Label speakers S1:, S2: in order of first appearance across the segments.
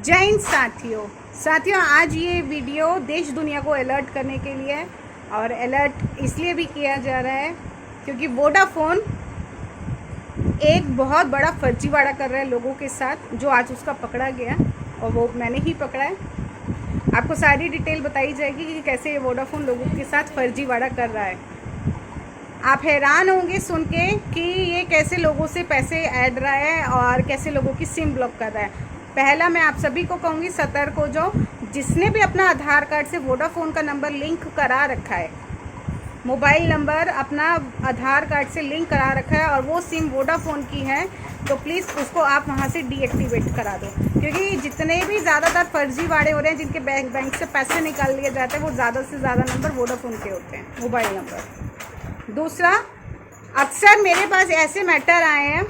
S1: जय हिंद साथियों, आज ये वीडियो देश दुनिया को अलर्ट करने के लिए है। और अलर्ट इसलिए भी किया जा रहा है क्योंकि वोडाफोन एक बहुत बड़ा फर्जीवाड़ा कर रहा है लोगों के साथ, जो आज उसका पकड़ा गया और वो मैंने ही पकड़ा है। आपको सारी डिटेल बताई जाएगी कि कैसे ये वोडाफोन लोगों के साथ फर्जीवाड़ा कर रहा है। आप हैरान होंगे सुन के कि ये कैसे लोगों से पैसे ऐड रहा है और कैसे लोगों की सिम ब्लॉक कर रहा है। पहला मैं आप सभी को कहूँगी, सतर्क हो जाओ। जिसने भी अपना आधार कार्ड से वोडाफोन का नंबर लिंक करा रखा है, मोबाइल नंबर अपना आधार कार्ड से लिंक करा रखा है और वो सिम वोडाफोन की है, तो प्लीज़ उसको आप वहाँ से डीएक्टिवेट करा दो। क्योंकि जितने भी ज़्यादातर फर्जीवाड़े हो रहे हैं, जिनके बैंक से पैसे निकाल लिए जाते हैं, वो ज़्यादा से ज़्यादा नंबर वोडाफोन के होते हैं, मोबाइल नंबर। दूसरा, अक्सर मेरे पास ऐसे मैटर आए हैं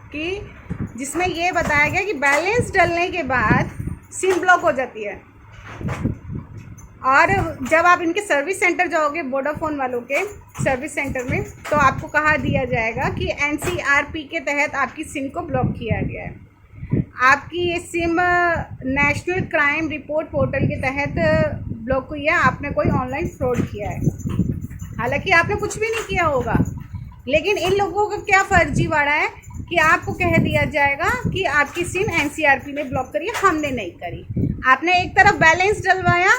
S1: कि जिसमें ये बताया गया कि बैलेंस डलने के बाद सिम ब्लॉक हो जाती है। और जब आप इनके सर्विस सेंटर जाओगे, वोडाफोन वालों के सर्विस सेंटर में, तो आपको कहा दिया जाएगा कि एनसीआरपी के तहत आपकी सिम को ब्लॉक किया गया है। आपकी ये SIM national crime report portal के तहत ब्लॉक हुई है, आपने कोई ऑनलाइन फ्रॉड किया है। हालांकि आपने कुछ भी नहीं किया होगा, लेकिन इन लोगों का क्या फर्जीवाड़ा है कि आपको कह दिया जाएगा कि आपकी सिम एनसीआरपी ने ब्लॉक करी है, हमने नहीं करी। आपने एक तरफ बैलेंस डलवाया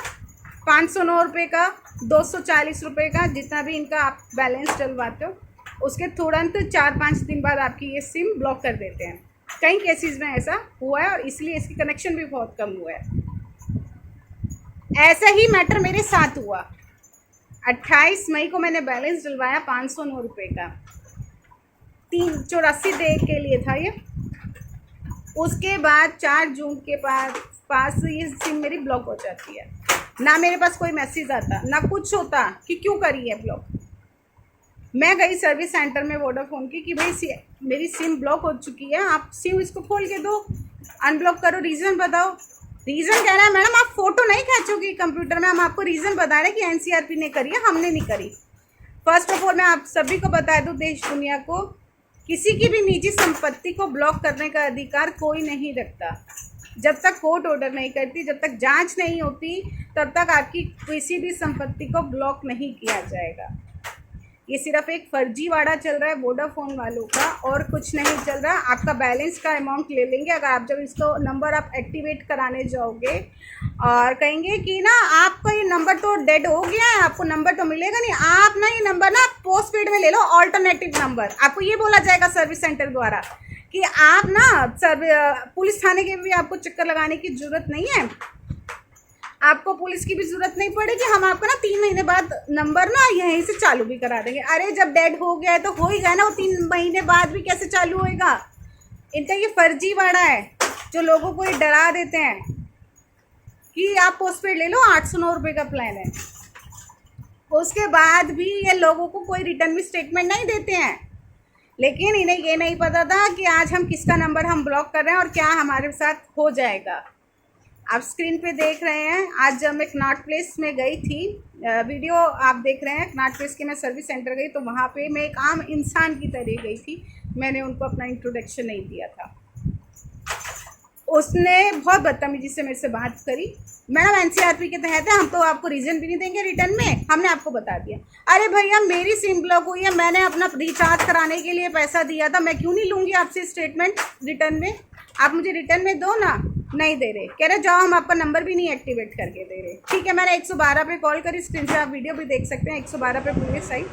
S1: 509 रुपये का, 240 रुपये का, जितना भी इनका आप बैलेंस डलवाते हो, उसके तुरंत 4-5 दिन बाद आपकी ये सिम ब्लॉक कर देते हैं। कई केसेस में ऐसा हुआ है और इसलिए इसकी कनेक्शन भी बहुत कम हुआ है। ऐसा ही मैटर मेरे साथ हुआ। 28 मई को मैंने बैलेंस डलवाया 509 रुपये का, 384 डे के लिए था ये। उसके बाद 4 जून के पास ये सिम मेरी ब्लॉक हो जाती है। ना मेरे पास कोई मैसेज आता, ना कुछ होता कि क्यों करी है ब्लॉक। मैं गई सर्विस सेंटर में वोडाफोन की कि भाई मेरी सिम ब्लॉक हो चुकी है, आप सिम इसको खोल के दो, अनब्लॉक करो, रीज़न बताओ। रीज़न कह रहा है मैडम आप फ़ोटो नहीं खींचोगी कंप्यूटर में, हम आपको रीज़न बता रहे हैं कि एनसीआरपी ने करी है, हमने नहीं करी। फर्स्ट ऑफ ऑल मैं आप सभी को बता दूँ, देश दुनिया को, किसी की भी निजी संपत्ति को ब्लॉक करने का अधिकार कोई नहीं रखता। जब तक कोर्ट ऑर्डर नहीं करती, जब तक जांच नहीं होती, तब तक आपकी किसी भी संपत्ति को ब्लॉक नहीं किया जाएगा। ये सिर्फ एक फर्जीवाड़ा चल रहा है वोडाफोन वालों का, और कुछ नहीं चल रहा। आपका बैलेंस का अमाउंट ले लेंगे अगर आप जब इसको नंबर आप एक्टिवेट कराने जाओगे, और कहेंगे कि ना आपका ये नंबर तो डेड हो गया है, आपको नंबर तो मिलेगा नहीं, आप ना ये नंबर ना पोस्ट पेड में ले लो, ऑल्टरनेटिव नंबर। आपको ये बोला जाएगा सर्विस सेंटर द्वारा कि आप ना पुलिस थाने के भी आपको चक्कर लगाने की ज़रूरत नहीं है, आपको पुलिस की भी ज़रूरत नहीं पड़ेगी, हम आपको ना 3 महीने बाद नंबर ना यहीं से चालू भी करा देंगे। अरे जब डेड हो गया है तो हो ही गया ना, वो 3 महीने बाद भी कैसे चालू होएगा। इनका ये फर्जीवाड़ा है जो लोगों को ये डरा देते हैं कि आप पोस्टपेड ले लो, 809 रुपये का प्लान है। उसके बाद भी ये लोगों को कोई रिटर्न में स्टेटमेंट नहीं देते हैं। लेकिन इन्हें ये नहीं पता था कि आज हम किसका नंबर हम ब्लॉक कर रहे हैं और क्या हमारे साथ हो जाएगा। आप स्क्रीन पे देख रहे हैं, आज जब मैं कनॉट प्लेस में गई थी, वीडियो आप देख रहे हैं, कनॉट प्लेस के मैं सर्विस सेंटर गई, तो वहाँ पे मैं एक आम इंसान की तरह गई थी। मैंने उनको अपना इंट्रोडक्शन नहीं दिया था। उसने बहुत बदतमीजी से मेरे से बात करी। मैडम एनसीआरपी के तहत है, हम तो आपको रीज़न भी नहीं देंगे रिटर्न में, हमने आपको बता दिया। अरे भैया मेरी सिम ब्लॉक हुई है, मैंने अपना रिचार्ज कराने के लिए पैसा दिया था, मैं क्यों नहीं लूँगी आपसे स्टेटमेंट रिटर्न में, आप मुझे रिटर्न में दो ना। नहीं दे रहे, कह रहे जाओ हम आपका नंबर भी नहीं एक्टिवेट करके दे रहे। ठीक है, मैंने 112 पे कॉल करी, स्क्रीन से आप वीडियो भी देख सकते हैं, 112 पे पुलिस आई।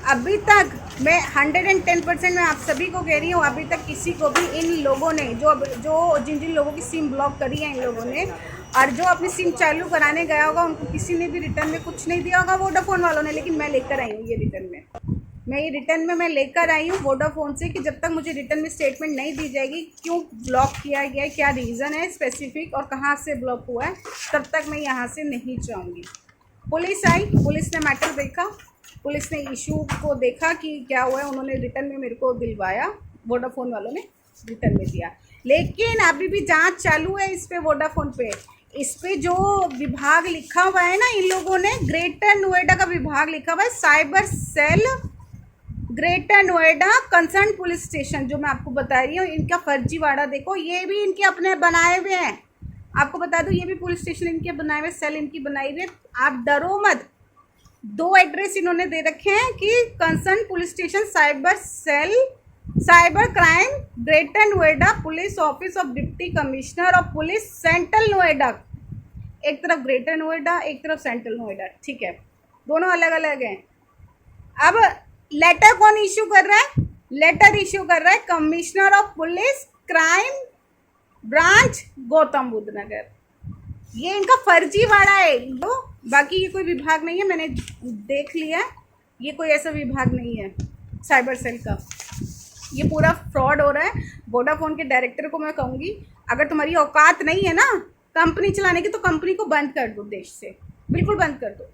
S1: अभी तक मैं 110% मैं आप सभी को कह रही हूँ, अभी तक किसी को भी इन लोगों ने जिन जिन लोगों की सिम ब्लॉक करी है इन लोगों ने, और जो अपनी सिम चालू कराने गया होगा, उनको किसी ने भी रिटर्न में कुछ नहीं दिया होगा वोडाफोन वालों ने। लेकिन मैं लेकर आई हूँ ये रिटर्न में, मैं लेकर आई हूँ वोडाफोन से कि जब तक मुझे रिटर्न में स्टेटमेंट नहीं दी जाएगी क्यों ब्लॉक किया गया है, क्या रीज़न है स्पेसिफिक और कहाँ से ब्लॉक हुआ है, तब तक मैं यहाँ से नहीं जाऊँगी। पुलिस आई, पुलिस ने मैटर देखा, पुलिस ने इशू को देखा कि क्या हुआ है, उन्होंने रिटर्न में मेरे को दिलवाया, वोडाफोन वालों ने रिटर्न में दिया। लेकिन अभी भी जाँच चालू है इस पर, वोडाफोन पे। इस पे जो विभाग लिखा हुआ है ना, इन लोगों ने ग्रेटर नोएडा का विभाग लिखा हुआ है, cyber cell greater Noida concern police station, जो मैं आपको बता रही हूँ, इनका फर्जीवाड़ा देखो, ये भी इनके अपने बनाए हुए हैं। आपको बता दूँ, ये भी पुलिस स्टेशन इनके बनाए हुए, सेल इनकी बनाई हुई है। आप डरो मत। 2 एड्रेस इन्होंने दे रखे हैं कि concern police station cyber cell cyber crime greater Noida police office of deputy commissioner of police central Noida. एक तरफ ग्रेटर नोएडा, एक तरफ सेंट्रल नोएडा, ठीक है, दोनों अलग अलग हैं। अब लेटर कौन इश्यू कर रहा है? लेटर इश्यू कर रहा है commissioner of police crime branch Gautam Buddh Nagar. ये इनका फर्जीवाड़ा है। तो बाकी ये कोई विभाग नहीं है, मैंने देख लिया, ये कोई ऐसा विभाग नहीं है साइबर सेल का। ये पूरा फ्रॉड हो रहा है। वोडाफोन के डायरेक्टर को मैं कहूँगी, अगर तुम्हारी औकात नहीं है ना कंपनी चलाने की, तो कंपनी को बंद कर दो, देश से बिल्कुल बंद कर दो।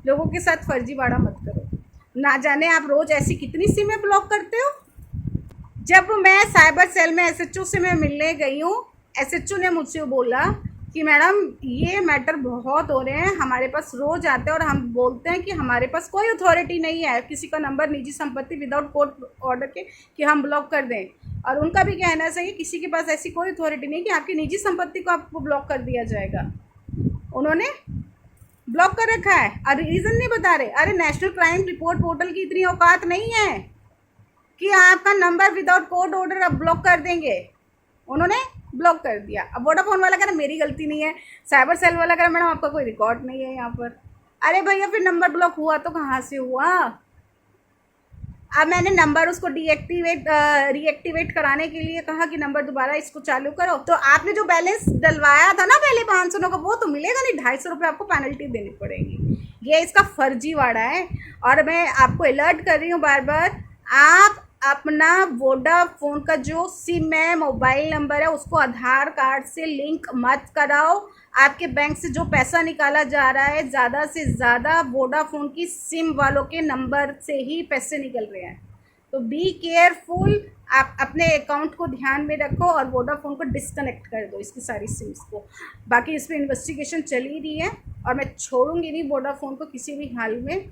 S1: लोगों के साथ फर्जीवाड़ा मत करो। ना जाने आप रोज़ ऐसी कितनी सिमें ब्लॉक करते हो। जब मैं साइबर सेल में एसएचओ से मैं मिलने गई हूँ, एसएचओ ने मुझसे बोला कि मैडम ये मैटर बहुत हो रहे हैं, हमारे पास रोज़ आते हैं और हम बोलते हैं कि हमारे पास कोई अथॉरिटी नहीं है किसी का नंबर निजी संपत्ति विदाउट कोर्ट ऑर्डर के कि हम ब्लॉक कर दें। और उनका भी कहना सही, किसी के पास ऐसी कोई अथॉरिटी नहीं कि आपकी निजी संपत्ति को आपको ब्लॉक कर दिया जाएगा। उन्होंने ब्लॉक कर रखा है और रीज़न नहीं बता रहे। अरे नेशनल क्राइम रिपोर्ट पोर्टल की इतनी औकात नहीं है कि आपका नंबर विदाउट कोर्ट ऑर्डर अब ब्लॉक कर देंगे। उन्होंने ब्लॉक कर दिया। अब वोडाफोन वाला कह रहा मेरी गलती नहीं है, साइबर सेल वाला कह रहा मैडम आपका कोई रिकॉर्ड नहीं है यहाँ पर। अरे भैया फिर नंबर ब्लॉक हुआ तो कहाँ से हुआ? अब मैंने नंबर उसको रीएक्टिवेट कराने के लिए कहा कि नंबर दोबारा इसको चालू करो, तो आपने जो बैलेंस डलवाया था ना पहले 500 का, वो तो मिलेगा नहीं, 250 रुपये आपको पेनल्टी देनी पड़ेगी। ये इसका फर्जीवाड़ा है। और मैं आपको अलर्ट कर रही हूँ बार बार, आप अपना वोडाफोन का जो सिम है, मोबाइल नंबर है, उसको आधार कार्ड से लिंक मत कराओ। आपके बैंक से जो पैसा निकाला जा रहा है, ज़्यादा से ज़्यादा वोडाफोन की सिम वालों के नंबर से ही पैसे निकल रहे हैं। तो बी केयरफुल, आप अपने अकाउंट को ध्यान में रखो और वोडाफोन को डिस्कनेक्ट कर दो, इसकी सारी सिम्स को। बाकी इस पर इन्वेस्टिगेशन चल ही रही है और मैं छोड़ूंगी नहीं वोडाफोन को किसी भी हाल में।